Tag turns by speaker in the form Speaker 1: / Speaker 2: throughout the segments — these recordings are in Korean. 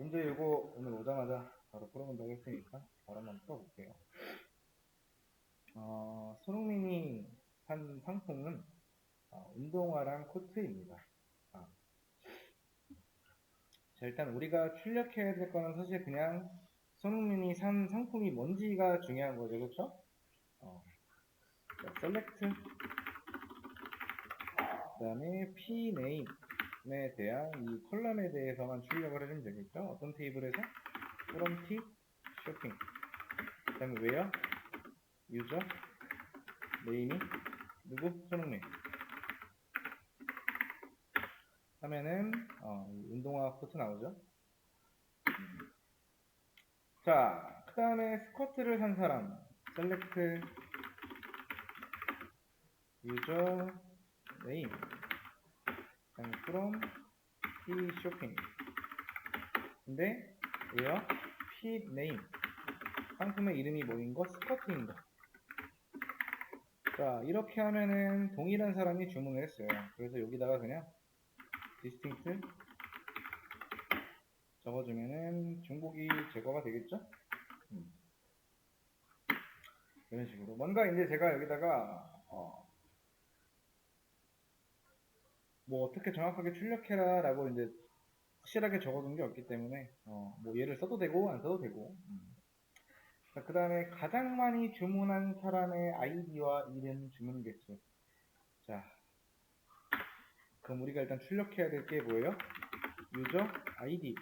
Speaker 1: 문제 이거 오늘 오자마자 바로 풀어본다고 했으니까 바로 한번 풀어볼게요. 손흥민이 산 상품은 운동화랑 코트입니다. 자, 일단 우리가 출력해야 될 거는 사실 그냥 손흥민이 산 상품이 뭔지가 중요한 거죠, 그렇죠? 셀렉트 그 다음에 pname에 대한 이 컬럼에 대해서만 출력을 해주면 되겠죠? 어떤 테이블에서? from t shopping 그 다음에 where user name이 누구? 손흥민 하면은 운동화 코트 나오죠. 자, 그 다음에 스커트를 산 사람 select user name 그다음에 from p shopping 근데 where p name 상품의 이름이 뭐인 거? 스커트인 거. 자, 이렇게 하면은 동일한 사람이 주문을 했어요. 그래서 여기다가 그냥 distinct 적어주면은 중복이 제거가 되겠죠? 이런 식으로. 뭔가 이제 제가 여기다가 뭐 어떻게 정확하게 출력해라 라고 이제 확실하게 적어둔 게 없기 때문에 뭐 얘를 써도 되고 안 써도 되고. 자, 그 다음에 가장 많이 주문한 사람의 아이디와 이름 주문 개수. 자, 그럼 우리가 일단 출력해야 될 게 뭐예요? 유저 아이디.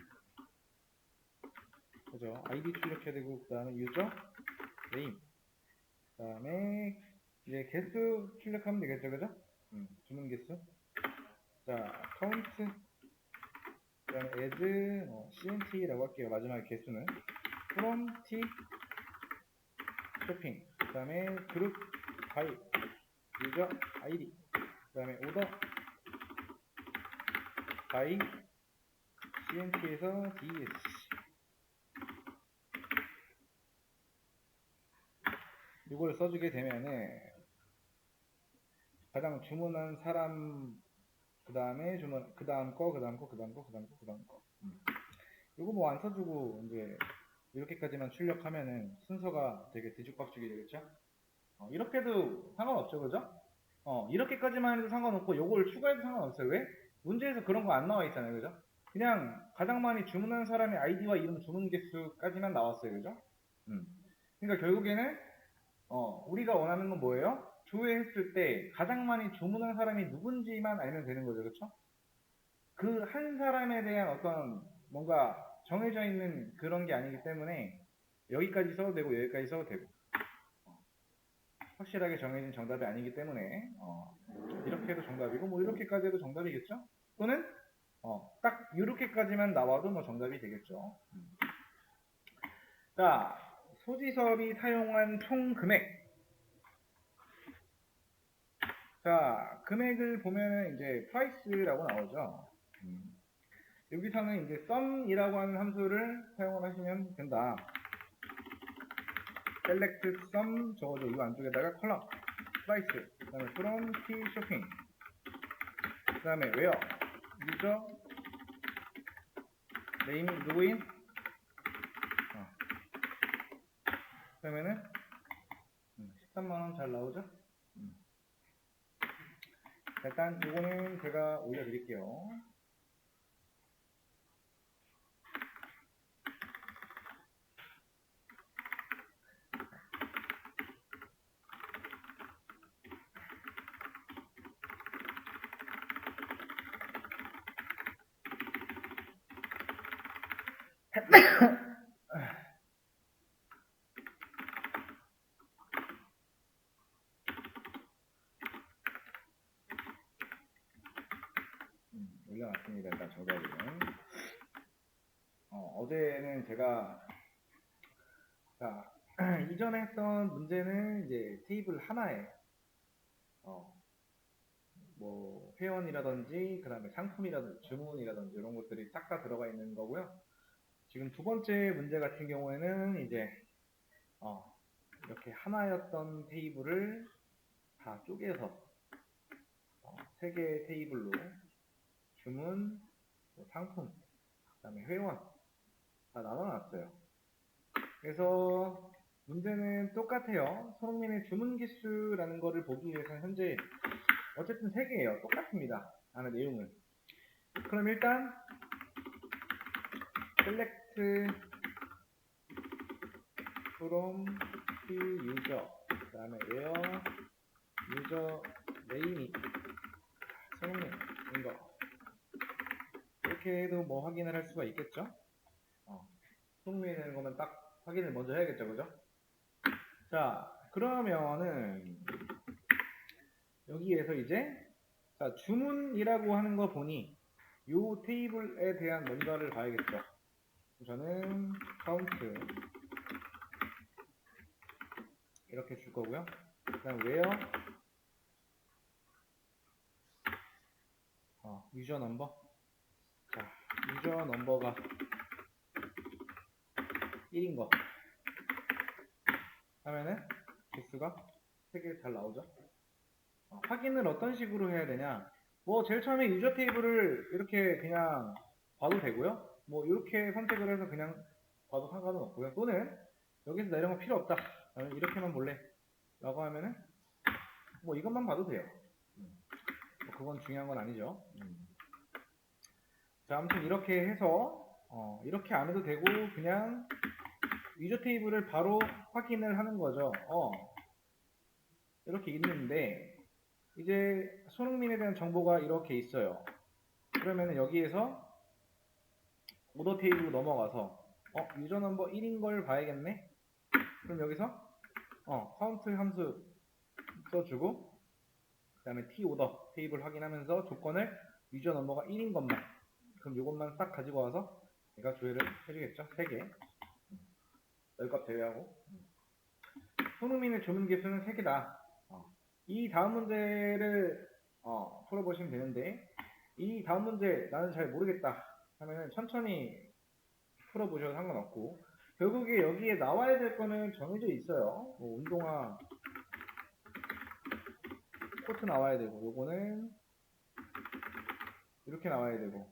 Speaker 1: 그죠? 아이디 출력해야 되고, 그 다음에 유저 네임. 그 다음에 이제 개수 출력하면 되겠죠, 그죠? 주문 개수. 자, 카운트. 그 다음에 as cnt라고 할게요. 마지막 개수는 from t 쇼핑. 그 다음에 그룹 by 유저 아이디. 그 다음에 order by cnt에서 ds. 이걸 써주게 되면은 가장 주문한 사람 그 다음에 주문 그 다음 거 그 다음 거 그 다음 거 그 다음 거 그 다음 거 이거 뭐 안 써주고 이제 이렇게까지만 출력하면은 순서가 되게 뒤죽박죽이 되겠죠? 이렇게도 상관없죠, 그죠? 이렇게까지만 해도 상관없고 요걸 추가해도 상관없어요. 왜? 문제에서 그런 거 안 나와 있잖아요, 그죠? 그냥 가장 많이 주문한 사람의 아이디와 이름 주문 개수까지만 나왔어요, 그죠? 그러니까 결국에는 우리가 원하는 건 뭐예요? 조회했을 때 가장 많이 주문한 사람이 누군지만 알면 되는 거죠, 그렇죠? 그 한 사람에 대한 어떤 뭔가 정해져 있는 그런 게 아니기 때문에 여기까지 써도 되고 여기까지 써도 되고 확실하게 정해진 정답이 아니기 때문에 이렇게 해도 정답이고 뭐 이렇게까지 해도 정답이겠죠? 또는 딱 이렇게까지만 나와도 뭐 정답이 되겠죠. 자, 소지섭이 사용한 총 금액. 자, 금액을 보면은 이제 price라고 나오죠. 여기서는 이제 sum이라고 하는 함수를 사용을 하시면 된다. select sum 적어줘. 이 안쪽에다가 컬럼 price 그 다음에 from t shopping 그 다음에 where user name 누구인 그러면은 13만원 잘 나오죠? 일단 이거는 제가 올려드릴게요. 올려놨습니다. 일단 정답은 어제는 제가 자 이전에 했던 문제는 이제 테이블 하나에 뭐 회원이라든지 그 다음에 상품이라든지 주문이라든지 이런 것들이 싹 다 들어가 있는 거고요. 지금 두 번째 문제 같은 경우에는 이제 이렇게 하나였던 테이블을 다 쪼개서 세 개의 테이블로 주문, 상품, 그 다음에 회원 다 나눠놨어요. 그래서 문제는 똑같아요. 손흥민의 주문 개수라는 거를 보기 위해서는 현재 어쨌든 3개예요. 똑같습니다. 안에 내용은. 그럼 일단 select from key user 그 다음에 where user name이 손흥민 이거 이렇게 해도 뭐 확인을 할 수가 있겠죠? 손흥민이라는 거면 딱 확인을 먼저 해야겠죠, 그죠? 자, 그러면은 여기에서 이제 자, 주문이라고 하는 거 보니 요 테이블에 대한 뭔가를 봐야겠죠. 저는 count 이렇게 줄 거고요. 그 다음 where 유저 넘버. 자, 유저 넘버가 1인 거 하면은 개수가 3개 잘 나오죠. 확인을 어떤 식으로 해야 되냐? 뭐 제일 처음에 유저 테이블을 이렇게 그냥 봐도 되고요. 뭐 이렇게 선택을 해서 그냥 봐도 상관은 없고요. 또는 여기서 나 이런 거 필요 없다. 나는 이렇게만 볼래. 라고 하면은 뭐 이것만 봐도 돼요. 뭐 그건 중요한 건 아니죠. 자, 아무튼 이렇게 해서 이렇게 안 해도 되고 그냥 유저 테이블을 바로 확인을 하는 거죠. 이렇게 있는데 이제 손흥민에 대한 정보가 이렇게 있어요. 그러면 여기에서 오더 테이블로 넘어가서 유저 넘버 1인 걸 봐야겠네. 그럼 여기서 카운트 함수 써주고 그 다음에 t 오더 테이블 확인하면서 조건을 유저 넘버가 1인 것만 그럼 이것만 딱 가지고 와서 얘가 조회를 해주겠죠. 3개 열값 제외하고 손흥민의 주문 개수는 3개다. 이 다음 문제를 풀어보시면 되는데 이 다음 문제 나는 잘 모르겠다 하면은 천천히 풀어보셔도 상관없고 결국에 여기에 나와야 될 거는 정해져 있어요. 뭐 운동화 코트 나와야 되고 요거는 이렇게 나와야 되고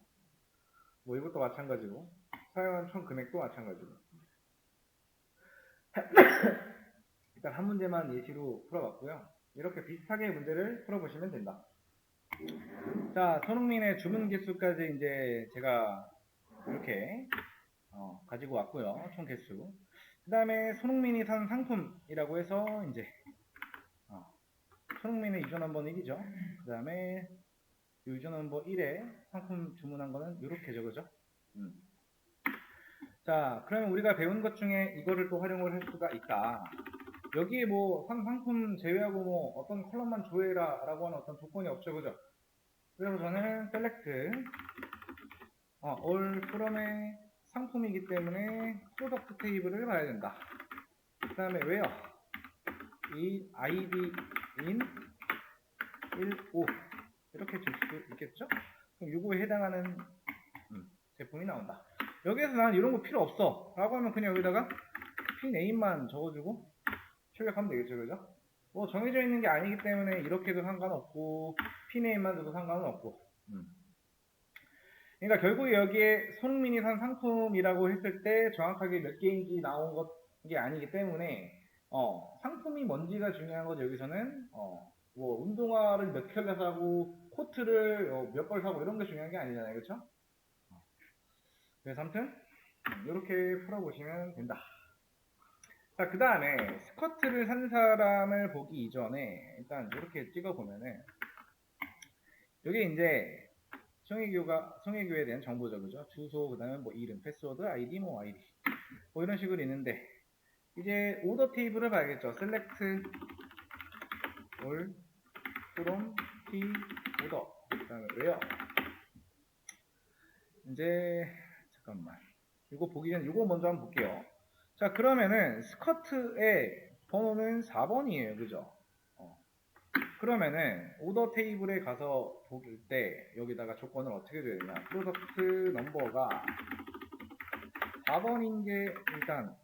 Speaker 1: 뭐 이것도 마찬가지고 사용한 총 금액도 마찬가지고 일단 한 문제만 예시로 풀어봤고요. 이렇게 비슷하게 문제를 풀어보시면 된다. 자, 손흥민의 주문 개수까지 이제 제가 이렇게 가지고 왔고요. 총 개수. 그 다음에 손흥민이 산 상품이라고 해서 이제 손흥민의 유저 넘버는 1이죠. 그 다음에 유저 넘버 1에 상품 주문한 거는 이렇게 적어죠. 자, 그러면 우리가 배운 것 중에 이거를 또 활용을 할 수가 있다. 여기에 뭐 상품 제외하고 뭐 어떤 컬럼만 조회라 라고 하는 어떤 조건이 없죠, 그죠? 그래서 저는 select all from의 상품이기 때문에 프로덕트 테이블을 봐야 된다. 그 다음에 where 이 id in 15 이렇게 줄 수 있겠죠? 그럼 요거에 해당하는 제품이 나온다. 여기에서 나는 이런 거 필요 없어 라고 하면 그냥 여기다가 pname만 적어주고 출력하면 되겠죠, 그죠? 뭐 정해져 있는 게 아니기 때문에 이렇게도 상관없고 pname만 줘도 상관은 없고 그러니까 결국 여기에 손흥민이 산 상품이라고 했을 때 정확하게 몇 개인지 나온 게 아니기 때문에 상품이 뭔지가 중요한 거죠. 여기서는 뭐 운동화를 몇 켤레 사고 코트를 몇 벌 사고 이런 게 중요한 게 아니잖아요, 그렇죠? 그래서 아무튼 이렇게 풀어보시면 된다. 자, 그 다음에 스커트를 산 사람을 보기 이전에 일단 이렇게 찍어보면은 여기 이제 성애교에 대한 정보죠, 그죠? 주소, 그 다음에 뭐 이름, 패스워드, 아이디, 뭐 아이디 뭐 이런 식으로 있는데 이제 오더 테이블을 봐야겠죠. select all from t order 그 다음에 where 이제 잠깐만 이거 보기 전에 이거 먼저 한번 볼게요. 자, 그러면은 스커트의 번호는 4번이에요, 그죠? 그러면은 오더 테이블에 가서 볼 때 여기다가 조건을 어떻게 줘야 되냐? 프로덕트 넘버가 4번인 게 일단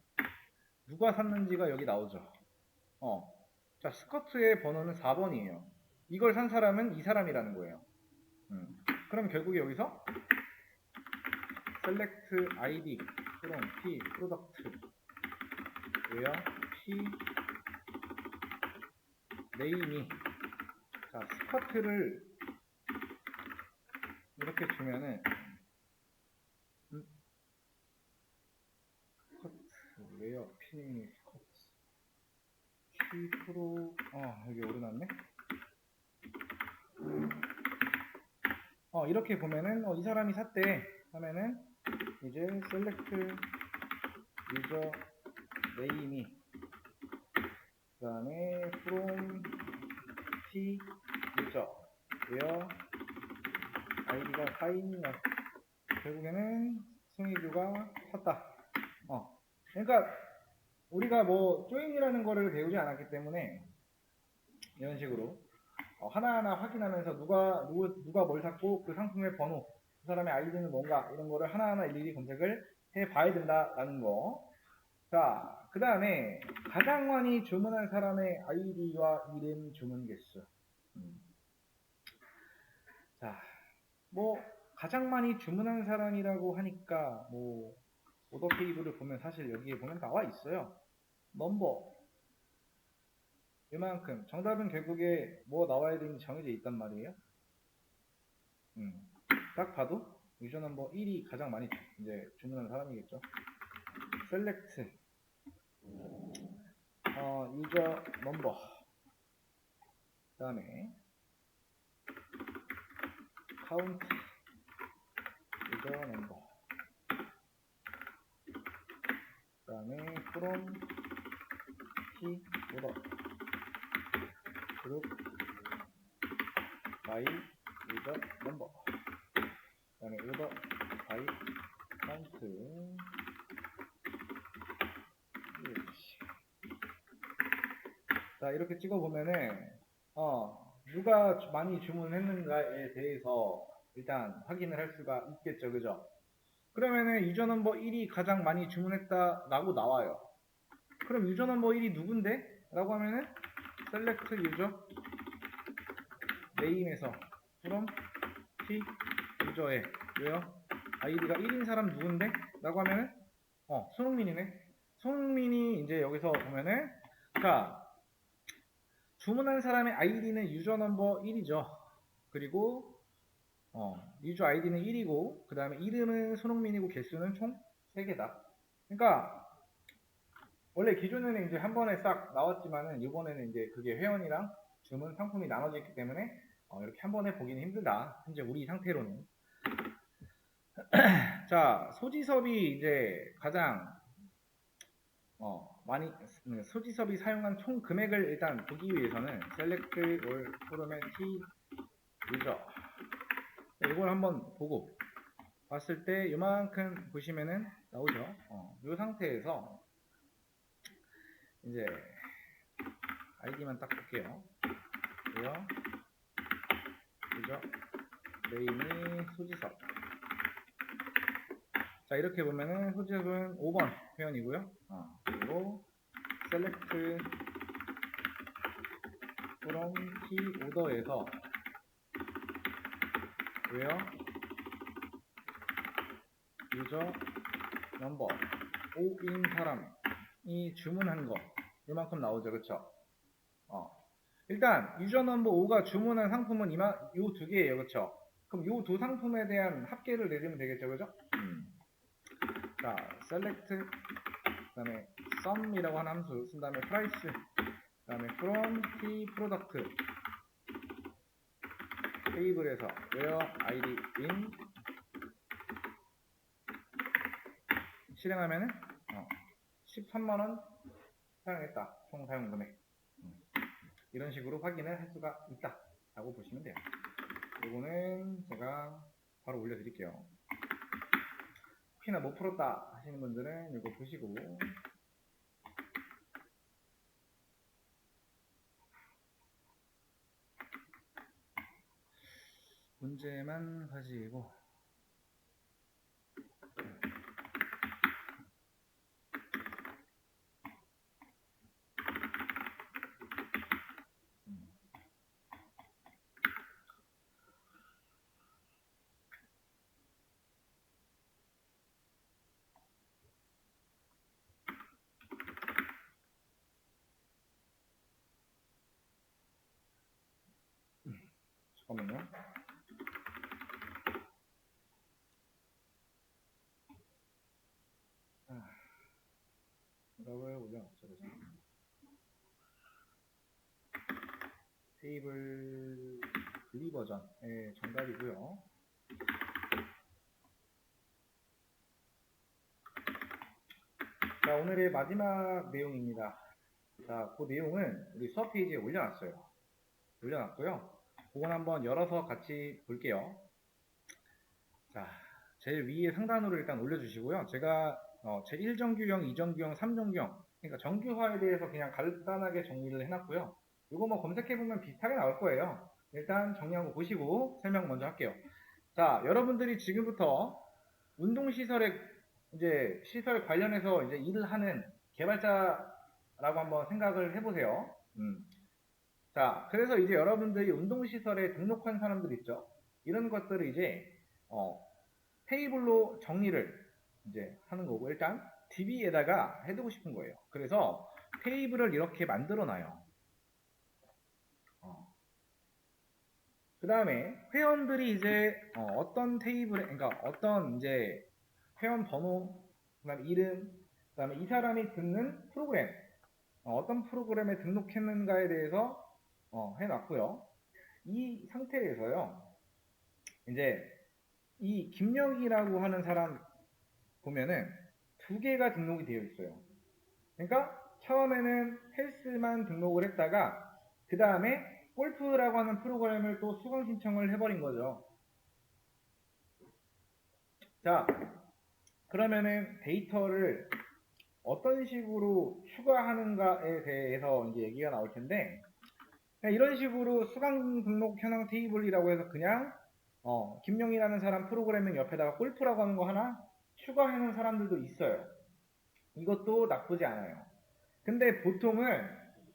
Speaker 1: 누가 샀는지가 여기 나오죠. 자, 스커트의 번호는 4번이에요. 이걸 산 사람은 이 사람이라는 거예요. 그럼 결국에 여기서 select id from p product where p name이 자 스커트를 이렇게 주면은 스커트 where p name이 스커트 p 프로 여기 오르났네. 이렇게 보면은 이 사람이 샀대 하면은 이제 select user name이 그 다음에 from t user where id가 4이냐 결국에는 승희규가 샀다. 그러니까 우리가 뭐 조인이라는 거를 배우지 않았기 때문에 이런 식으로 하나하나 확인하면서 누가 뭘 샀고 그 상품의 번호, 그 사람의 아이디는 뭔가 이런 거를 하나하나 일일이 검색을 해 봐야 된다라는 거. 자, 그 다음에 가장 많이 주문한 사람의 아이디와 이름 주문 개수. 자, 뭐 가장 많이 주문한 사람이라고 하니까 뭐 오더 테이블을 보면 사실 여기에 보면 나와 있어요. 넘버 이만큼. 정답은 결국에 뭐 나와야 되는지 정해져 있단 말이에요. 딱 봐도 유저 넘버 1이 가장 많이 이제 주문한 사람이겠죠. select 유저 넘버 그 다음에 count 유저 넘버 그 다음에 from p order group by 유저 넘버 그 다음에 order by count 자 이렇게 찍어보면은 누가 많이 주문했는가에 대해서 일단 확인을 할 수가 있겠죠. 그죠? 그러면은 유저 넘버 1이 가장 많이 주문했다 라고 나와요. 그럼 유저 넘버 1이 누군데? 라고 하면은 select user name에서 from p user에 왜요? 아이디가 1인 사람 누군데? 라고 하면은 손흥민이네. 손흥민이 이제 여기서 보면은 자 주문한 사람의 아이디는 유저 넘버 1이죠. 그리고 유저 아이디는 1이고 그 다음에 이름은 손흥민이고 개수는 총 3개다. 그러니까 원래 기존에는 이제 한 번에 싹 나왔지만은 이번에는 이제 그게 회원이랑 주문 상품이 나눠져 있기 때문에 이렇게 한 번에 보기는 힘들다. 현재 우리 상태로는. 자 소지섭이 이제 가장 많이 소지섭이 사용한 총 금액을 일단 보기 위해서는 select all from t user 이걸 한번 보고 봤을 때 이만큼 보시면은 나오죠. 이 상태에서 이제 아이디만 딱 볼게요. 그래요. 그죠? 네임이 소지섭. 자 이렇게 보면은 소지섭은 5번 회원이고요. 그리고 select from t order에서 where user number 5인 사람이 주문한 거 이만큼 나오죠. 그쵸? 일단 유저 넘버 5가 주문한 상품은 요 두 개예요. 그쵸? 그럼 요 두 상품에 대한 합계를 내리면 되겠죠. 그죠? 자 select 그 다음에 sum이라고 하는 함수 쓴 다음에 price 그 다음에 from p product 테이블에서 where id in 실행하면은 13만원 사용했다. 총 사용 금액. 이런 식으로 확인을 할 수가 있다 라고 보시면 돼요. 이거는 제가 바로 올려드릴게요. 혹시나 못 풀었다 하시는 분들은 이거 보시고 문제만 가지고 정답을 올려놨죠. 그래서 테이블 분리 버전의 정답이고요. 자, 오늘의 마지막 내용입니다. 자, 그 내용은 우리 수업 페이지에 올려놨어요. 올려놨고요. 그건 한번 열어서 같이 볼게요. 자, 제일 위에 상단으로 일단 올려주시고요. 제가 제 1정규형, 2정규형, 3정규형, 그러니까 정규화에 대해서 그냥 간단하게 정리를 해놨고요. 이거 뭐 검색해보면 비슷하게 나올 거예요. 일단 정리하고 보시고 설명 먼저 할게요. 자, 여러분들이 지금부터 운동시설에 이제 시설 관련해서 이제 일을 하는 개발자라고 한번 생각을 해보세요. 자, 그래서 이제 여러분들이 운동시설에 등록한 사람들 있죠? 이런 것들을 이제 테이블로 정리를 이제 하는 거고, 일단 DB에다가 해두고 싶은 거예요. 그래서 테이블을 이렇게 만들어 놔요. 그 다음에 회원들이 이제 어떤 테이블에, 그러니까 어떤 이제 회원 번호, 그 다음에 이름, 그 다음에 이 사람이 듣는 프로그램, 어떤 프로그램에 등록했는가에 대해서 해놨고요. 이 상태에서요, 이제 이 김영이라고 하는 사람 보면은 두 개가 등록이 되어 있어요. 그러니까 처음에는 헬스만 등록을 했다가 그 다음에 골프라고 하는 프로그램을 또 수강 신청을 해버린 거죠. 자, 그러면은 데이터를 어떤 식으로 추가하는가에 대해서 이제 얘기가 나올 텐데, 이런 식으로 수강 등록 현황 테이블이라고 해서 그냥 김영이라는 사람 프로그래밍 옆에다가 골프라고 하는 거 하나 추가하는 사람들도 있어요. 이것도 나쁘지 않아요. 근데 보통은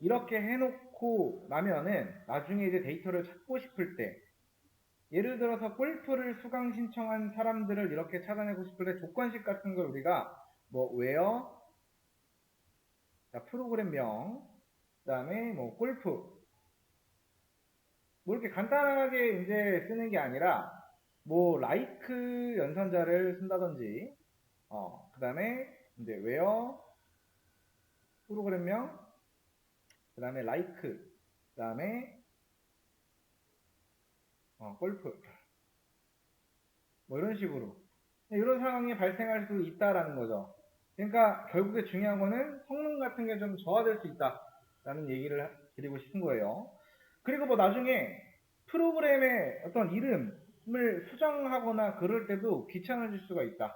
Speaker 1: 이렇게 해놓고 나면은 나중에 이제 데이터를 찾고 싶을 때, 예를 들어서 골프를 수강 신청한 사람들을 이렇게 찾아내고 싶을 때 조건식 같은 걸 우리가 뭐 where, 자, 프로그램명, 그 다음에 뭐 골프, 뭐 이렇게 간단하게 이제 쓰는 게 아니라 뭐 like 연산자를 쓴다든지, 그 다음에 이제 where, 프로그램명, 그 다음에 like, 그 다음에 골프, 뭐 이런 식으로 이런 상황이 발생할 수 있다라는 거죠. 그러니까 결국에 중요한 거는 성능 같은 게 좀 저하될 수 있다라는 얘기를 드리고 싶은 거예요. 그리고 뭐 나중에 프로그램의 어떤 이름을 수정하거나 그럴 때도 귀찮아질 수가 있다.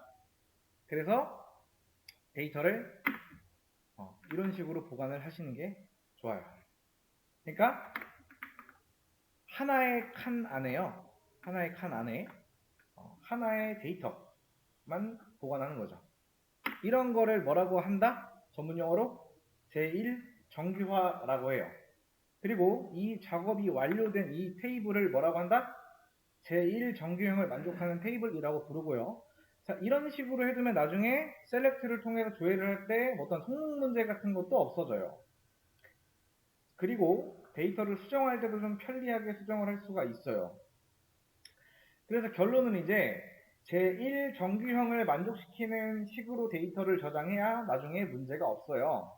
Speaker 1: 그래서 데이터를 이런 식으로 보관을 하시는 게 좋아요. 그러니까 하나의 칸 안에요. 하나의 칸 안에 하나의 데이터만 보관하는 거죠. 이런 거를 뭐라고 한다? 전문용어로 제1정규화라고 해요. 그리고 이 작업이 완료된 이 테이블을 뭐라고 한다? 제1정규형을 만족하는 테이블이라고 부르고요. 자, 이런 식으로 해두면 나중에 셀렉트를 통해서 조회를 할 때 어떤 성능 문제 같은 것도 없어져요. 그리고 데이터를 수정할 때도 좀 편리하게 수정을 할 수가 있어요. 그래서 결론은 이제 제1정규형을 만족시키는 식으로 데이터를 저장해야 나중에 문제가 없어요.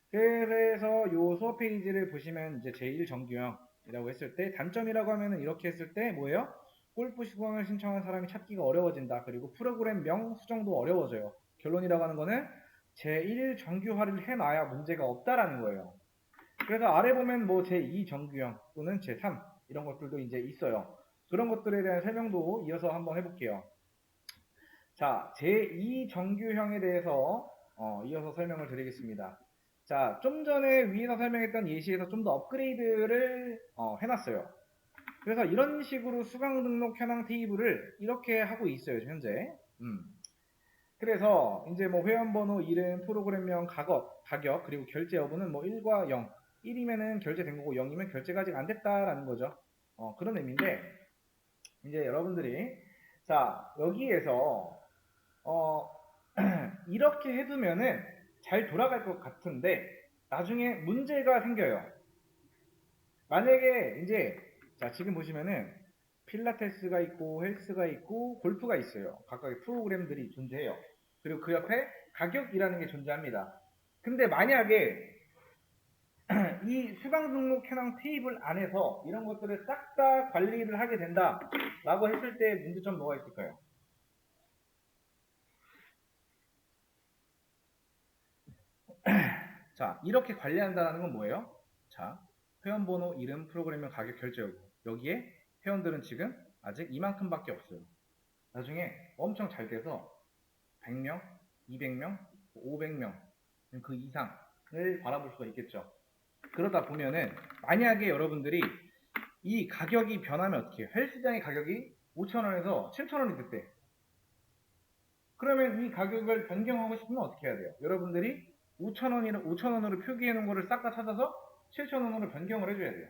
Speaker 1: 그래서 요 수업 페이지를 보시면 이제 제1정규형이라고 했을 때 단점이라고 하면은 이렇게 했을 때 뭐예요? 골프 수강을 신청한 사람이 찾기가 어려워진다. 그리고 프로그램명 수정도 어려워져요. 결론이라고 하는 거는 제1정규화를 해놔야 문제가 없다라는 거예요. 그래서 아래 보면 뭐 제2정규형 또는 제3 이런 것들도 이제 있어요. 그런 것들에 대한 설명도 이어서 한번 해볼게요. 자, 제2정규형에 대해서 이어서 설명을 드리겠습니다. 자, 좀 전에 위에서 설명했던 예시에서 좀 더 업그레이드를 해놨어요. 그래서 이런 식으로 수강 등록 현황 테이블을 이렇게 하고 있어요, 현재. 그래서 이제 뭐 회원번호, 이름, 프로그램명, 가격, 그리고 결제 여부는 뭐 1과 0. 1이면은 결제된 거고 0이면 결제가 아직 안 됐다라는 거죠. 그런 의미인데, 이제 여러분들이, 자, 여기에서, 이렇게 해두면은 잘 돌아갈 것 같은데, 나중에 문제가 생겨요. 만약에 이제, 자, 지금 보시면은, 필라테스가 있고, 헬스가 있고, 골프가 있어요. 각각의 프로그램들이 존재해요. 그리고 그 옆에 가격이라는 게 존재합니다. 근데 만약에 이 수강 등록 현황 테이블 안에서 이런 것들을 싹 다 관리를 하게 된다 라고 했을 때 문제점 뭐가 있을까요? 자, 이렇게 관리한다는 건 뭐예요? 자, 회원번호, 이름, 프로그램명, 가격, 결제여부. 여기에 회원들은 지금 아직 이만큼밖에 없어요. 나중에 엄청 잘 돼서 100명, 200명, 500명 그 이상을 바라볼 수가 있겠죠. 그러다 보면은 만약에 여러분들이 이 가격이 변하면 어떻게 해요? 헬스장의 가격이 5,000원에서 7,000원이 됐대. 그러면 이 가격을 변경하고 싶으면 어떻게 해야 돼요? 여러분들이 5,000원으로 표기해 놓은 거를 싹 다 찾아서 7,000원으로 변경을 해줘야 돼요.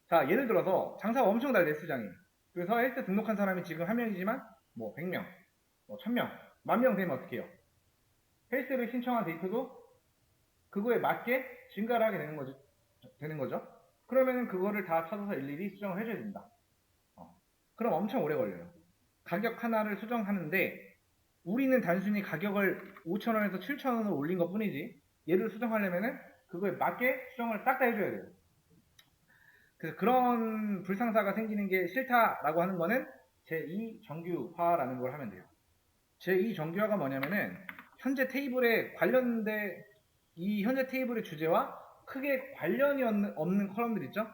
Speaker 1: 자, 예를 들어서 장사가 엄청 잘 돼, 헬스장이. 그래서 헬스 등록한 사람이 지금 한 명이지만 뭐 100명, 뭐 1000명, 10,000명 되면 어떻게 해요? 헬스를 신청한 데이터도 그거에 맞게 증가를 하게 되는 거죠. 그러면 그거를 다 찾아서 일일이 수정을 해줘야 된다. 그럼 엄청 오래 걸려요. 가격 하나를 수정하는데 우리는 단순히 가격을 5,000원에서 7,000원으로 올린 것 뿐이지 얘를 수정하려면은 그거에 맞게 수정을 싹 다 해줘야 돼요. 그래서 그런 불상사가 생기는 게 싫다라고 하는 거는 제2 정규화라는 걸 하면 돼요. 제2 정규화가 뭐냐면은 현재 테이블에 관련된 이 현재 테이블의 주제와 크게 관련이 없는 컬럼들 있죠?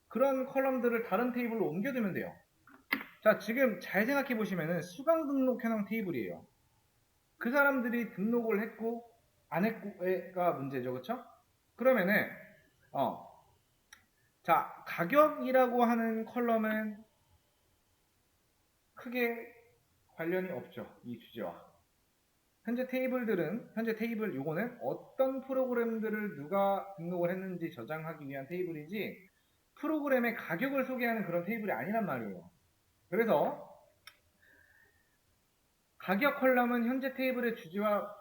Speaker 1: 그런 컬럼들을 다른 테이블로 옮겨두면 돼요. 자, 지금 잘 생각해 보시면은 수강 등록 현황 테이블이에요. 그 사람들이 등록을 했고 안 했고가 문제죠, 그렇죠? 그러면은 자, 가격이라고 하는 컬럼은 크게 관련이 없죠, 이 주제와. 현재 테이블 요거는 어떤 프로그램들을 누가 등록을 했는지 저장하기 위한 테이블이지 프로그램의 가격을 소개하는 그런 테이블이 아니란 말이에요. 그래서 가격 컬럼은 현재 테이블의 주제와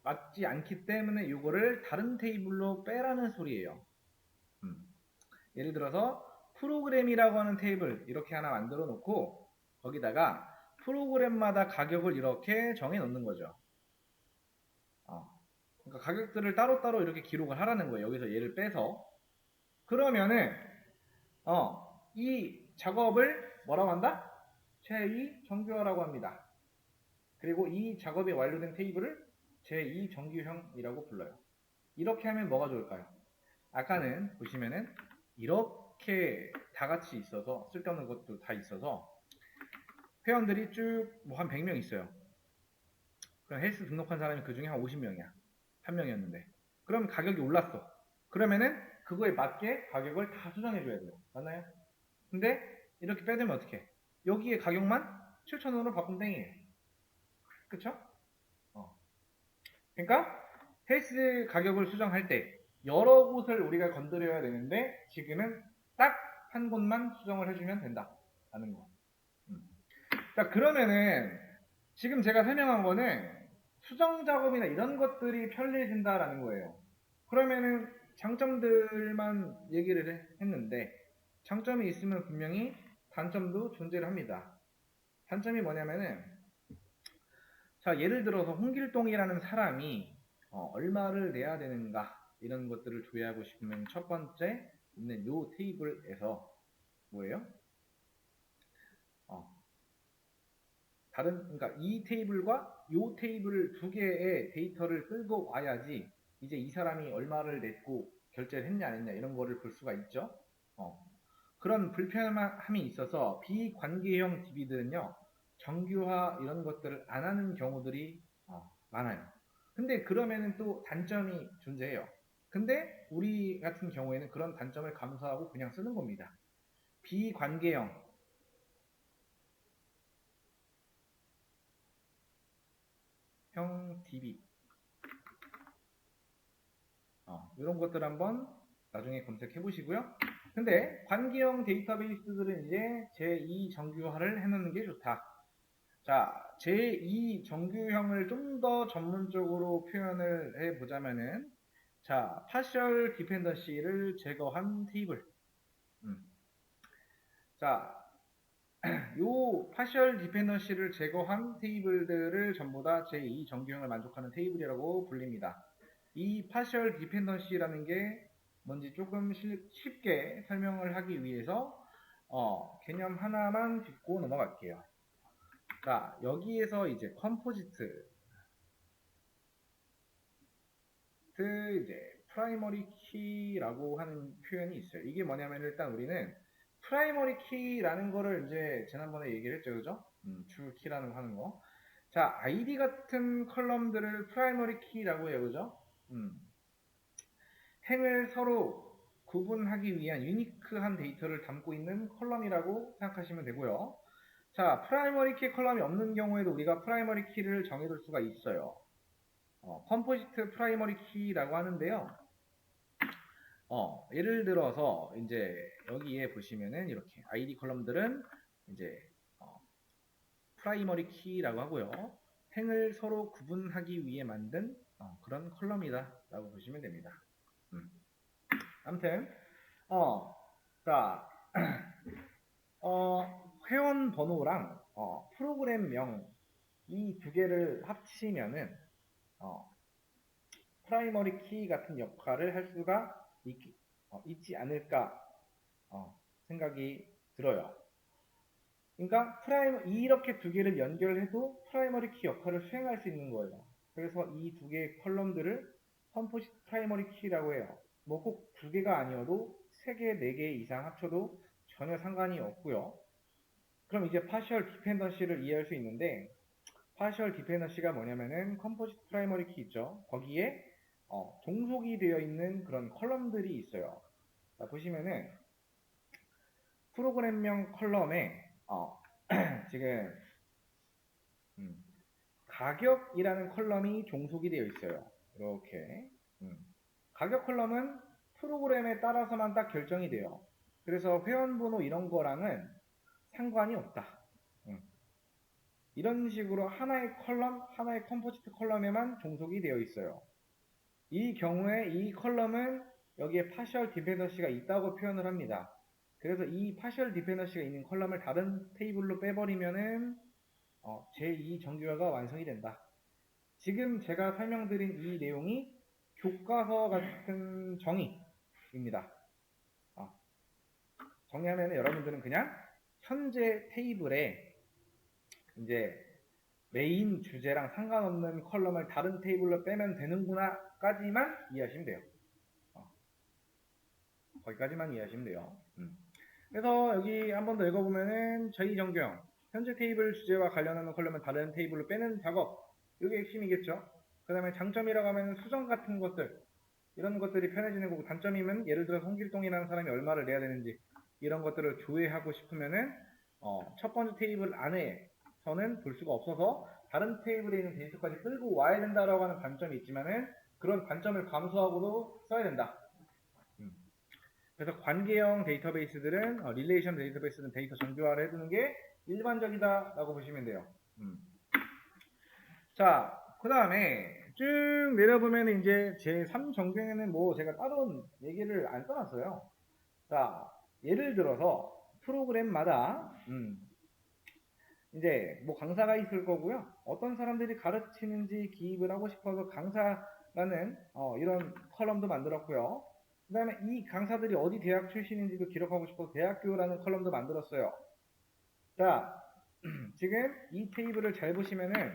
Speaker 1: 맞지 않기 때문에 이거를 다른 테이블로 빼라는 소리예요. 예를 들어서 프로그램이라고 하는 테이블 이렇게 하나 만들어 놓고 거기다가 프로그램마다 가격을 이렇게 정해 놓는 거죠. 그러니까 가격들을 따로따로 이렇게 기록을 하라는 거예요. 여기서 얘를 빼서. 그러면은 이 작업을 뭐라고 한다? 제2 정규화라고 합니다. 그리고 이 작업이 완료된 테이블을 제2 정규형이라고 불러요. 이렇게 하면 뭐가 좋을까요? 아까는 보시면은 이렇게 다 같이 있어서 쓸데없는 것도 다 있어서 회원들이 쭉 뭐 한 100명 있어요. 그럼 헬스 등록한 사람이 그 중에 한 50명이야. 한 명이었는데. 그럼 가격이 올랐어. 그러면은 그거에 맞게 가격을 다 수정해줘야 돼요. 맞나요? 근데 이렇게 빼두면 어떡해? 여기에 가격만 7,000원으로 바꾸면 땡이에요. 그쵸? 그러니까 헬스 가격을 수정할 때 여러 곳을 우리가 건드려야 되는데 지금은 딱 한 곳만 수정을 해주면 된다 라는 거. 자, 그러면은 지금 제가 설명한 거는 수정 작업이나 이런 것들이 편리해진다라는 거예요. 그러면은 장점들만 얘기를 했는데 장점이 있으면 분명히 단점도 존재를 합니다. 단점이 뭐냐면은 자, 예를 들어서 홍길동이라는 사람이 얼마를 내야 되는가 이런 것들을 조회하고 싶으면 첫 번째 있는 요 테이블에서 뭐예요? 그러니까 이 테이블과 요 테이블 두 개의 데이터를 끌고 와야지 이제 이 사람이 얼마를 냈고 결제를 했냐 안 했냐 이런 거를 볼 수가 있죠. 그런 불편함이 있어서 비관계형 DB들은요 정규화 이런 것들을 안 하는 경우들이 많아요. 근데 그러면은 또 단점이 존재해요. 근데 우리 같은 경우에는 그런 단점을 감수하고 그냥 쓰는 겁니다. 비관계형 DB 이런 것들 한번 나중에 검색해 보시고요. 근데 관계형 데이터베이스들은 이제 제2 정규화를 해놓는 게 좋다. 자, 제2 정규형을 좀 더 전문적으로 표현을 해보자면은 자, partial dependency를 제거한 테이블. 자, 요 파셜 디펜던시를 제거한 테이블들을 전부 다 제2 정규형을 만족하는 테이블이라고 불립니다. 이 파셜 디펜던시라는 게 뭔지 조금 쉽게 설명을 하기 위해서 개념 하나만 짚고 넘어갈게요. 자, 여기에서 이제 컴포지트 이제 프라이머리 키라고 하는 표현이 있어요. 이게 뭐냐면 일단 우리는 프라이머리 키라는 거를 이제 지난번에 얘기를 했죠, 그죠? 줄 키라는 거 하는 거. 자, ID 같은 컬럼들을 프라이머리 키라고 해요, 그죠? 행을 서로 구분하기 위한 유니크한 데이터를 담고 있는 컬럼이라고 생각하시면 되고요. 자, 프라이머리 키 컬럼이 없는 경우에도 우리가 프라이머리 키를 정해둘 수가 있어요. 컴포지트 프라이머리 키라고 하는데요. 예를 들어서 이제 여기에 보시면은 이렇게 ID 컬럼들은 이제 프라이머리 키라고 하고요. 행을 서로 구분하기 위해 만든 그런 컬럼이다 라고 보시면 됩니다. 아무튼 자 회원 번호랑 프로그램명 이 두 개를 합치면은 프라이머리 키 같은 역할을 할 수가 있지 않을까 생각이 들어요. 그러니까 이렇게 두 개를 연결해도 프라이머리 키 역할을 수행할 수 있는 거예요. 그래서 이 두 개의 컬럼들을 컴포지트 프라이머리 키라고 해요. 뭐 꼭 두 개가 아니어도 3개, 4개 이상 합쳐도 전혀 상관이 없고요. 그럼 이제 파셜 디펜던시를 이해할 수 있는데 파셜 디펜던시가 뭐냐면은 컴포지트 프라이머리 키 있죠. 거기에 종속이 되어 있는 그런 컬럼들이 있어요. 자, 보시면은 프로그램명 컬럼에 지금 가격이라는 컬럼이 종속이 되어 있어요. 이렇게 가격 컬럼은 프로그램에 따라서만 딱 결정이 돼요. 그래서 회원번호 이런 거랑은 상관이 없다. 이런 식으로 하나의 컬럼, 하나의 컴포지트 컬럼에만 종속이 되어 있어요. 이 경우에 이 컬럼은 여기에 파셜 디펜던시가 있다고 표현을 합니다. 그래서 이 파셜 디펜던시가 있는 컬럼을 다른 테이블로 빼버리면은 제2 정규화가 완성이 된다. 지금 제가 설명드린 이 내용이 교과서 같은 정의입니다. 정의하면 여러분들은 그냥 현재 테이블에 이제 메인 주제랑 상관없는 컬럼을 다른 테이블로 빼면 되는구나 까지만 이해하시면 돼요. 거기까지만 이해하시면 돼요. 그래서 여기 한 번 더 읽어보면은 제2정규형 현재 테이블 주제와 관련하는 컬럼을 다른 테이블로 빼는 작업 이게 핵심이겠죠. 그 다음에 장점이라고 하면 수정 같은 것들 이런 것들이 편해지는 거고 단점이면 예를 들어 송길동이라는 사람이 얼마를 내야 되는지 이런 것들을 조회하고 싶으면은 첫 번째 테이블 안에서는 볼 수가 없어서 다른 테이블에 있는 데이터까지 끌고 와야 된다라고 하는 단점이 있지만은 그런 단점을 감수하고도 써야 된다. 그래서 관계형 데이터베이스들은 릴레이션 데이터베이스는 데이터 정규화를 해두는 게 일반적이다 라고 보시면 돼요. 자, 그 다음에 쭉 내려보면 이제 제3 정규에는 뭐 제가 따로 얘기를 안 써놨어요. 자, 예를 들어서 프로그램마다 이제 뭐 강사가 있을 거고요. 어떤 사람들이 가르치는지 기입을 하고 싶어서 강사라는 이런 컬럼도 만들었고요. 그 다음에 이 강사들이 어디 대학 출신인지도 기록하고 싶어서 대학교라는 컬럼도 만들었어요. 자, 지금 이 테이블을 잘 보시면은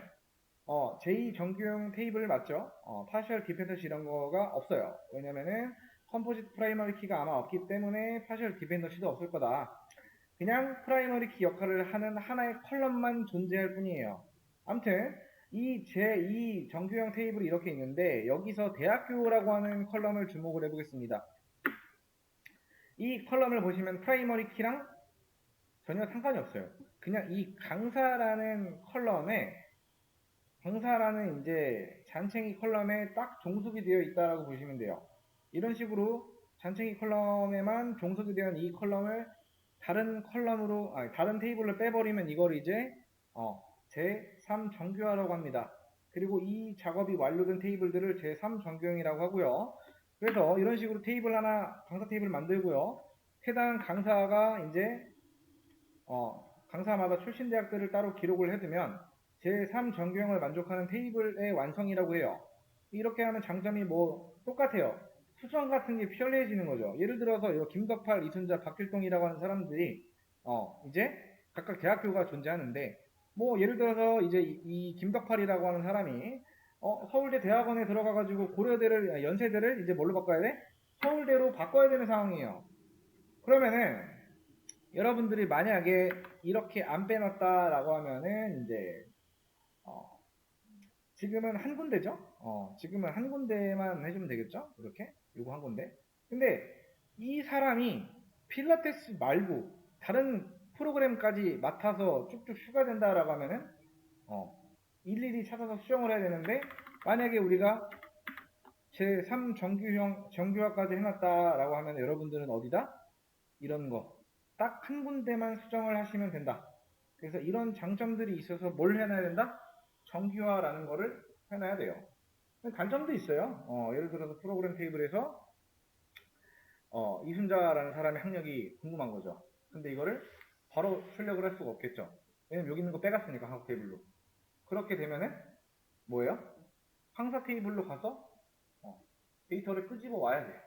Speaker 1: 제2 정규형 테이블 맞죠? 파셜 디펜던시 이런 거가 없어요. 왜냐면은 컴포지트 프라이머리 키가 아마 없기 때문에 파셜 디펜던시도 없을 거다. 그냥 프라이머리 키 역할을 하는 하나의 컬럼만 존재할 뿐이에요. 아무튼 이 제2 정규형 테이블이 이렇게 있는데 여기서 대학교라고 하는 컬럼을 주목을 해보겠습니다. 이 컬럼을 보시면 프라이머리 키랑 전혀 상관이 없어요. 그냥 이 강사라는 컬럼에 강사라는 이제 잔챙이 컬럼에 딱 종속이 되어 있다라고 보시면 돼요. 이런 식으로 잔챙이 컬럼에만 종속이 되어 이 컬럼을 다른 컬럼으로 다른 테이블로 빼버리면 이걸 이제 제3 정규화라고 합니다. 그리고 이 작업이 완료된 테이블들을 제3 정규형이라고 하고요. 그래서 이런 식으로 테이블 하나 강사 테이블 만들고요. 해당 강사가 이제 강사마다 출신 대학들을 따로 기록을 해두면 제3 정규형을 만족하는 테이블의 완성이라고 해요. 이렇게 하면 장점이 뭐 똑같아요. 수정 같은 게 편리해지는 거죠. 예를 들어서 김덕팔, 이순자, 박길동이라고 하는 사람들이 이제 각각 대학교가 존재하는데 뭐 예를 들어서 이제 이 김덕팔이라고 하는 사람이 서울대 대학원에 들어가가지고 고려대를 연세대를 이제 뭘로 바꿔야 돼? 서울대로 바꿔야 되는 상황이에요. 그러면은 여러분들이 만약에 이렇게 안 빼놨다라고 하면은 이제 지금은 한 군데죠? 지금은 한 군데만 해주면 되겠죠? 이렇게 요거 한 군데. 근데 이 사람이 필라테스 말고 다른 프로그램까지 맡아서 쭉쭉 추가된다라고 하면은 일일이 찾아서 수정을 해야 되는데 만약에 우리가 제3 정규화까지 해놨다라고 하면 여러분들은 어디다? 이런 거. 딱 한 군데만 수정을 하시면 된다. 그래서 이런 장점들이 있어서 뭘 해놔야 된다? 정규화라는 거를 해놔야 돼요. 단점도 있어요. 예를 들어서 프로그램 테이블에서 이순자라는 사람의 학력이 궁금한 거죠. 근데 이거를 바로 출력을 할 수가 없겠죠. 왜냐면 여기 있는 거 빼갔으니까 학업 테이블로. 그렇게 되면은 뭐예요? 황사 테이블로 가서 데이터를 끄집어 와야 돼요.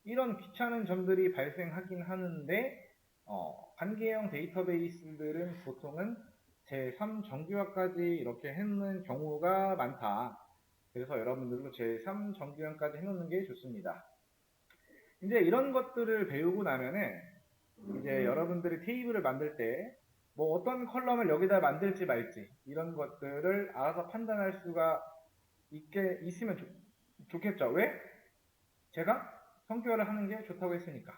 Speaker 1: 이런 귀찮은 점들이 발생하긴 하는데 관계형 데이터베이스들은 보통은 제3 정규화까지 이렇게 해놓는 경우가 많다. 그래서 여러분들도 제3 정규화까지 해놓는 게 좋습니다. 이제 이런 것들을 배우고 나면은 이제 여러분들이 테이블을 만들 때 뭐 어떤 컬럼을 여기다 만들지 말지 이런 것들을 알아서 판단할 수가 있으면 좋겠죠. 왜? 제가 정규화를 하는 게 좋다고 했으니까.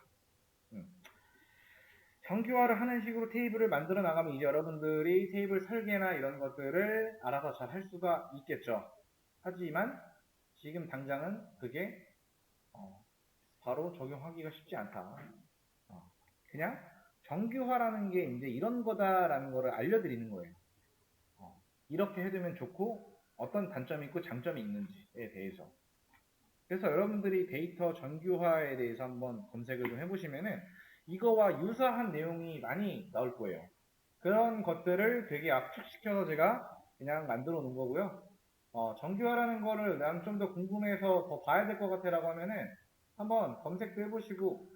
Speaker 1: 정규화를 하는 식으로 테이블을 만들어 나가면 이제 여러분들이 테이블 설계나 이런 것들을 알아서 잘 할 수가 있겠죠. 하지만 지금 당장은 그게 바로 적용하기가 쉽지 않다. 그냥 정규화라는 게 이제 이런 거다라는 거를 알려드리는 거예요. 이렇게 해두면 좋고 어떤 단점이 있고 장점이 있는지에 대해서. 그래서 여러분들이 데이터 정규화에 대해서 한번 검색을 좀 해보시면은 이거와 유사한 내용이 많이 나올 거예요. 그런 것들을 되게 압축시켜서 제가 그냥 만들어 놓은 거고요. 정규화라는 거를 난 좀 더 궁금해서 더 봐야 될 것 같아라고 하면은 한번 검색도 해보시고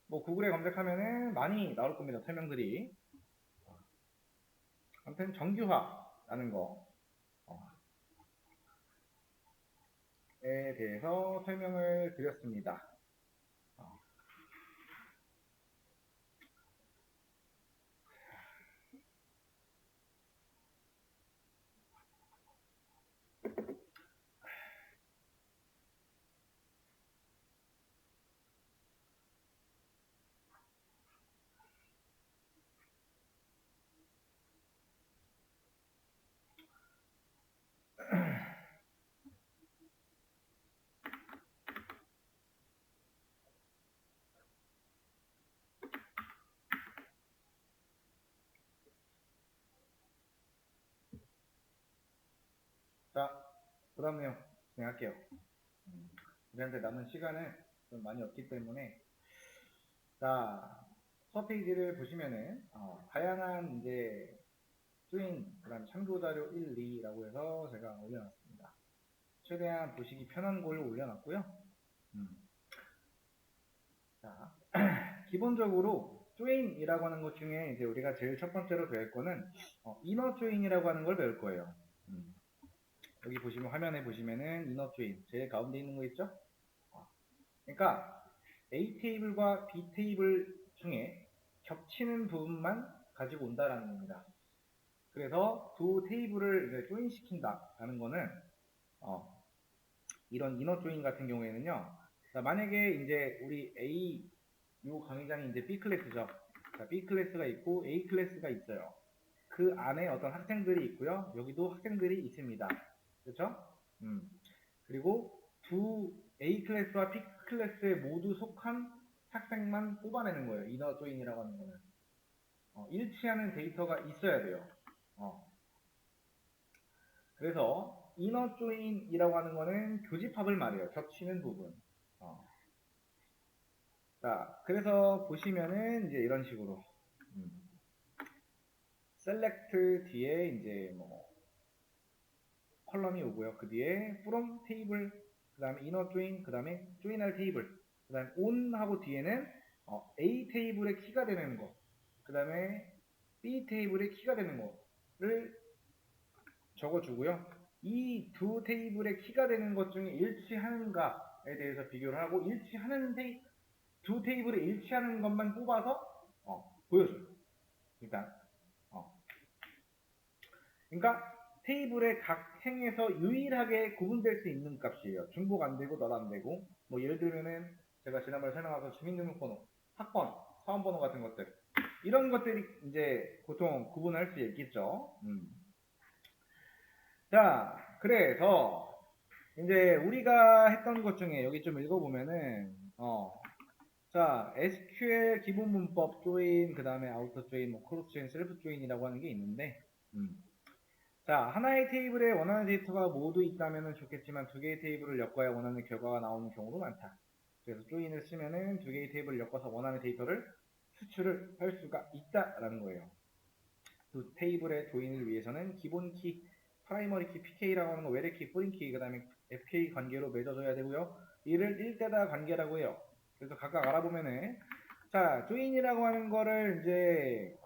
Speaker 1: 뭐 구글에 검색하면은 많이 나올 겁니다. 설명들이. 아무튼 정규화라는 거에 대해서 설명을 드렸습니다. 자, 그 다음 내용 진행할게요. 우리한테 남은 시간은 좀 많이 없기 때문에 자, 첫 페이지를 보시면은 다양한 이제 조인, 그다음 참고 자료 1, 2라고 해서 제가 올려놨습니다. 최대한 보시기 편한 걸로 올려놨고요. 자, 기본적으로 조인이라고 하는 것 중에 이제 우리가 제일 첫 번째로 배울 거는 이너 조인이라고 하는 걸 배울 거예요. 여기 보시면 화면에 보시면은 이너 조인 제일 가운데 있는 거 있죠? 그러니까 A 테이블과 B 테이블 중에 겹치는 부분만 가지고 온다라는 겁니다. 그래서 두 테이블을 이제 조인 시킨다라는 거는 이런 이너 조인 같은 경우에는요. 자, 만약에 이제 우리 A 요 강의장이 이제 B 클래스죠. 자, B 클래스가 있고 A 클래스가 있어요. 그 안에 어떤 학생들이 있고요. 여기도 학생들이 있습니다. 그렇죠? 그리고 두 A 클래스와 B 클래스에 모두 속한 학생만 뽑아내는 거예요. 이너 조인이라고 하는 거는. 일치하는 데이터가 있어야 돼요. 그래서 이너 조인이라고 하는 거는 교집합을 말해요. 겹치는 부분. 자, 그래서 보시면은 이제 이런 식으로 select 뒤에 이제 뭐 컬럼이 오고요. 그 뒤에 from table, 그 다음에 inner join, 그 다음에 join할 table, 그 다음에 on 하고 뒤에는 A 테이블의 키가 되는 거, 그 다음에 B 테이블의 키가 되는 거를 적어주고요. 이 두 테이블의 키가 되는 것 중에 일치하는가에 대해서 비교를 하고 일치하는 두 테이블에 일치하는 것만 뽑아서 보여줘요. 어. 그러니까 테이블의 각 행에서 유일하게 구분될 수 있는 값이에요. 중복 안 되고 널 안 되고. 뭐 예를 들면은 제가 지난번에 설명한 주민등록번호, 학번, 사원번호 같은 것들 이런 것들이 이제 보통 구분할 수 있겠죠. 자, 그래서 이제 우리가 했던 것 중에 여기 좀 읽어보면은 자, SQL 기본 문법 조인, 그 다음에 아우터 조인, 뭐 크로스 조인, 셀프 조인이라고 하는 게 있는데, 자, 하나의 테이블에 원하는 데이터가 모두 있다면 좋겠지만 두 개의 테이블을 엮어야 원하는 결과가 나오는 경우도 많다. 그래서 조인을 쓰면은 두 개의 테이블을 엮어서 원하는 데이터를 수출을 할 수가 있다라는 거예요. 두 테이블의 조인을 위해서는 기본 키, 프라이머리 키, PK라고 하는 거, 외래 키, 뿌린 키, 그 다음에 FK 관계로 맺어줘야 되고요. 이를 1대다 관계라고 해요. 그래서 각각 알아보면은, 자, 조인이라고 하는 거를 이제,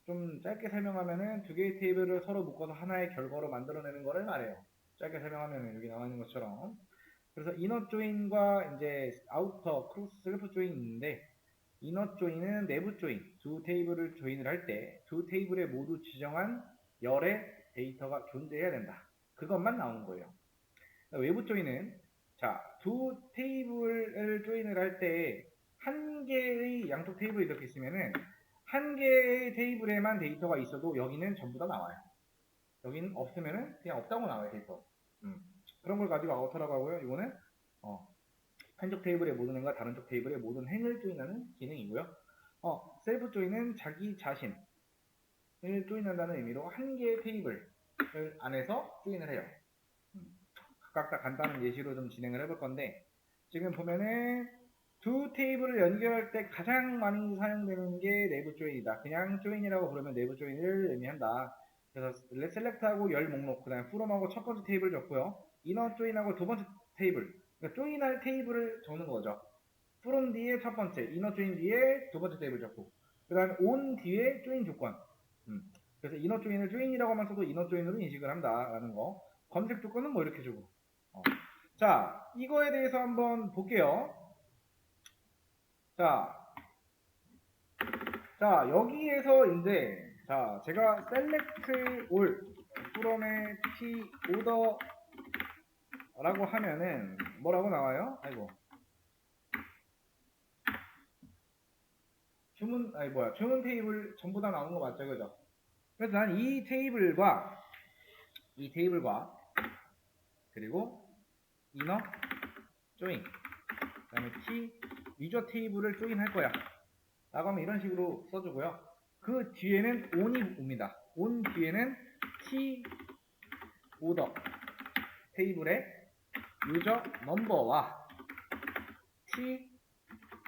Speaker 1: 좀 짧게 설명하면은 두 개의 테이블을 서로 묶어서 하나의 결과로 만들어내는 거를 말해요. 짧게 설명하면은 여기 나와 있는 것처럼. 그래서 이너 조인과 이제 아우터, 크로스, 셀프 조인이 있는데, 이너 조인은 내부 조인, 두 테이블을 조인을 할 때 두 테이블에 모두 지정한 열의 데이터가 존재해야 된다. 그것만 나오는 거예요. 외부 조인은 자, 두 테이블을 조인을 할 때 한 개의 양쪽 테이블이 이렇게 있으면은 한 개의 테이블에만 데이터가 있어도 여기는 전부 다 나와요. 여기는 없으면은 그냥 없다고 나와요, 데이터. 그런 걸 가지고 아우터라고 하고요. 이거는 한쪽 테이블의 모든 행과 다른 쪽 테이블의 모든 행을 조인하는 기능이고요. 셀프 조인은 자기 자신을 조인한다는 의미로 한 개의 테이블 안에서 조인을 해요. 각각 다 간단한 예시로 좀 진행을 해볼 건데, 지금 보면은 두 테이블을 연결할 때 가장 많이 사용되는 게 내부 조인이다. 그냥 조인이라고 부르면 내부 조인을 의미한다. 그래서 셀렉트하고 열 목록, 그 다음에 from하고 첫 번째 테이블 적고요. 이너 조인하고 두 번째 테이블, 그러니까 조인할 테이블을 적는 거죠. from 뒤에 첫 번째, 이너 조인 뒤에 두 번째 테이블 적고, 그 다음에 on 뒤에 조인 조건. 그래서 이너 조인을 조인이라고만 써도 이너 조인으로 인식을 한다라는 거. 검색 조건은 뭐 이렇게 주고. 자, 이거에 대해서 한번 볼게요. 자, 여기에서 이제, 자, 제가 select all from의 t order 라고 하면은 뭐라고 나와요? 아이고. 주문 테이블 전부 다 나오는 거 맞죠? 그죠? 그래서 난 이 테이블과, 그리고 inner join, 그 다음에 t 유저 테이블을 조인 할 거야. 라고 하면 이런 식으로 써주고요. 그 뒤에는 on이 옵니다. on 뒤에는 t order 테이블의 유저 넘버와 t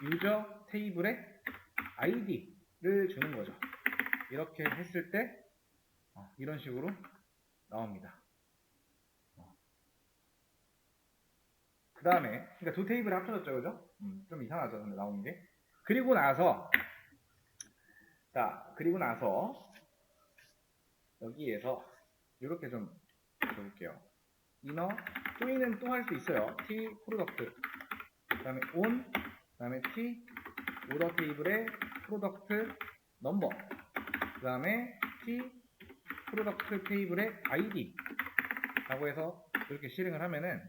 Speaker 1: 유저 테이블의 id를 주는 거죠. 이렇게 했을 때 이런 식으로 나옵니다. 그 다음에 그러니까 두 테이블이 합쳐졌죠, 그죠? 좀 이상하죠, 근데 나오는 게. 그리고 나서 여기에서 이렇게 좀 줘볼게요. 이너 조인은 또 할 수 있어요. t 프로덕트, 그 다음에 on, 그 다음에 t 오더 테이블의 프로덕트 넘버, 그 다음에 t 프로덕트 테이블의 id 라고 해서 이렇게 실행을 하면은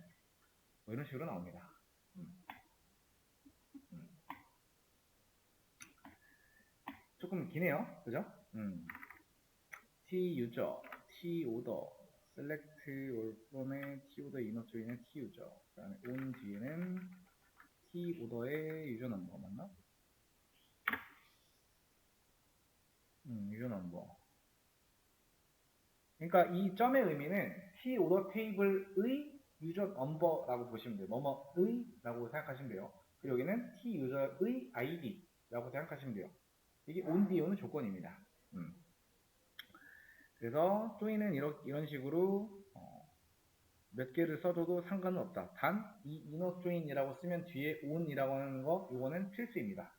Speaker 1: 뭐 이런 식으로 나옵니다. 조금 기네요, 그죠? t 유저, t 오더, select all from의 t 오더 이너 조인의 t 유저, 그 다음에 on 뒤에는 t 오더의 유저 넘버 맞나? 유저 넘버. 그러니까 이 점의 의미는 t 오더 테이블의 유저 넘버라고 보시면 돼요. 뭐뭐의 라고 생각하시면 돼요. 그리고 여기는 t 유저의 id라고 생각하시면 돼요. 이게 on 뒤에 오는 조건입니다. 그래서 join은 이런 식으로 몇 개를 써줘도 상관은 없다. 단 이 inner join이라고 쓰면 뒤에 on이라고 하는 거 이거는 필수입니다.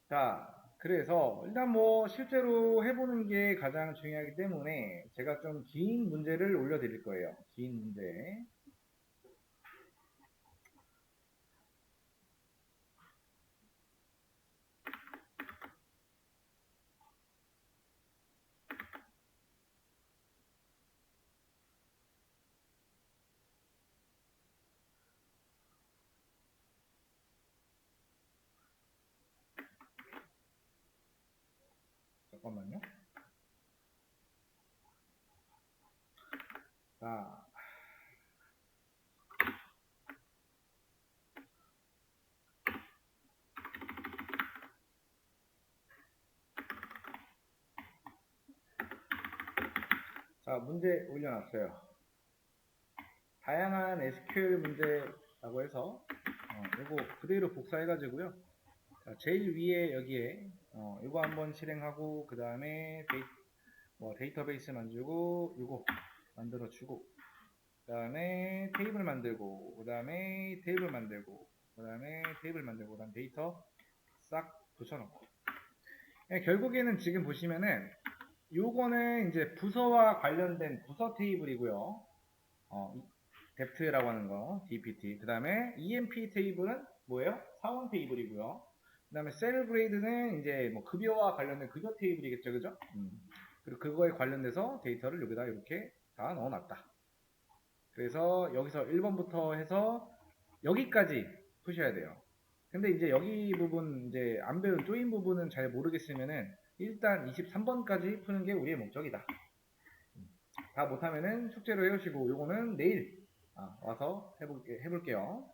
Speaker 1: 자, 그래서 일단 뭐 실제로 해보는 게 가장 중요하기 때문에 제가 좀 긴 문제를 올려드릴 거예요. 긴 문제. 잠깐만요. 자, 문제 올려놨어요. 다양한 SQL 문제라고 해서 이거 그대로 복사해가지고요. 자, 제일 위에 여기에 이거 한번 실행하고 그 다음에 데이터베이스 만들고 이거 만들어주고 그 다음에 테이블 만들고 그 다음에 테이블 만들고 그 다음에 테이블 만들고 그 다음 데이터 싹 붙여놓고 결국에는 지금 보시면은 요거는 이제 부서와 관련된 부서 테이블이고요. 뎁트라고 하는 거, DPT. 그 다음에 EMP 테이블은 뭐예요? 사원 테이블이고요. 그 다음에 셀 그레이드는 이제 뭐 급여와 관련된 급여 테이블이겠죠, 그죠? 그리고 그거에 관련돼서 데이터를 여기다 이렇게 다 넣어놨다. 그래서 여기서 1번부터 해서 여기까지 푸셔야 돼요. 근데 이제 여기 부분 이제 안 배운 조인 부분은 잘 모르겠으면은 일단 23번까지 푸는 게 우리의 목적이다. 다 못하면은 숙제로 해오시고 요거는 내일 와서 해볼게요.